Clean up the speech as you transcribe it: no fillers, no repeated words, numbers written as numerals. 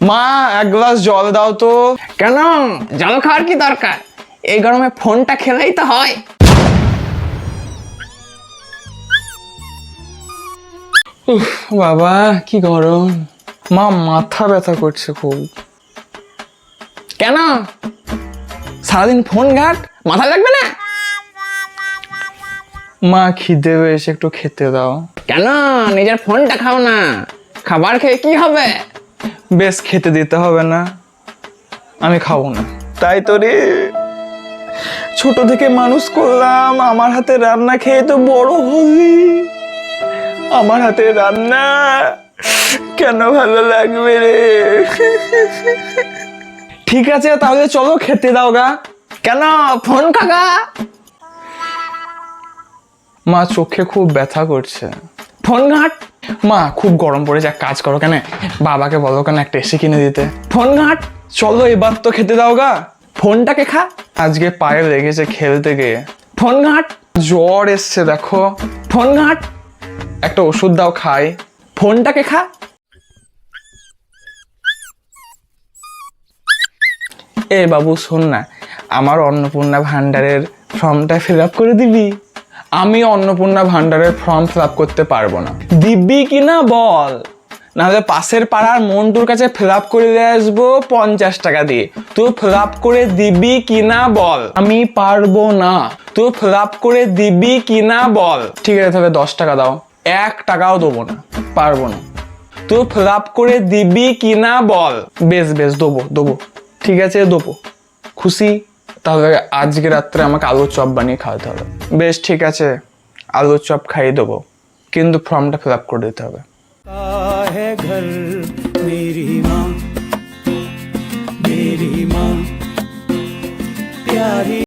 মা এক গ্লাস জল দাও তো। কেন, জল খাওয়ার কি দরকার? এই গরমে ফোনটা খেলেই তো হয়। উফ বাবা কি গরম। মা মাথা ব্যথা করছে খুব। কেন, সারাদিন ফোন ঘাট, মাথা লাগবে না? মা খিদে পেয়েছে, একটু খেতে দাও। কেন নিজের ফোনটা খাও না? খাবার খেয়ে কি হবে? বেশ খেতে দিতে হবে না, আমি খাবো না। তাই তো রে, ছোট থেকে মানুষ করলাম, আমার হাতে রান্না খেয়ে তো বড় হলি। আমার হাতে রান্না কেন ভালো লাগবে রে? ঠিক আছে তাহলে চলো খেতে দাও গা। কেন, ফোন খাগা। মা চোখে খুব ব্যথা করছে। ফোন ঘাট। মা খুব গরম পড়েছে, এক কাজ করো কেন, বাবাকে বলো কেন একটা এসি কিনে দিতে। ফোন ঘাট। চলো এবার তো খেতে দাও গা। ফোনটাকে খা। আজকে পায়ে লেগেছে খেলতে গিয়ে, ফোন ঘাট। জ্বর এসছে দেখো। ফোন ঘাট। একটা ওষুধ দাও খাই। ফোনটাকে খা। এ বাবু শোন না, আমার অন্নপূর্ণা ভান্ডারের ফর্মটা ফিল আপ করে দিবি। আমি অন্নপূর্ণা ভান্ডারের ফর্ম ফিল আপ করতে পারবো না। দিবি কিনা বল, নাহলে পাশের পাড়ার মন্টুর কাছে ফিল আপ করে দিয়ে আসবো 50 টাকা দিয়ে। তুই ফিল আপ করে দিবি কিনা বল। আমি পারবো না। তুই ফিল আপ করে দিবি কিনা বল। ঠিক আছে তাহলে 10 টাকা দাও। 1 টাকাও দেবো না, পারবো না। তুই ফিল আপ করে দিবি কিনা বল। বেশ বেশ দেবো। ঠিক আছে দেবো। খুশি? তাহলে আজকে রাত্রে আমাকে আলুর চপ বানিয়ে খাওয়াতে হবে। বেশ ঠিক আছে, আলুর চপ খাইয়ে দেবো, কিন্তু ফর্মটা ফিল আপ করে দিতে হবে। है घर मेरी माँ प्यारी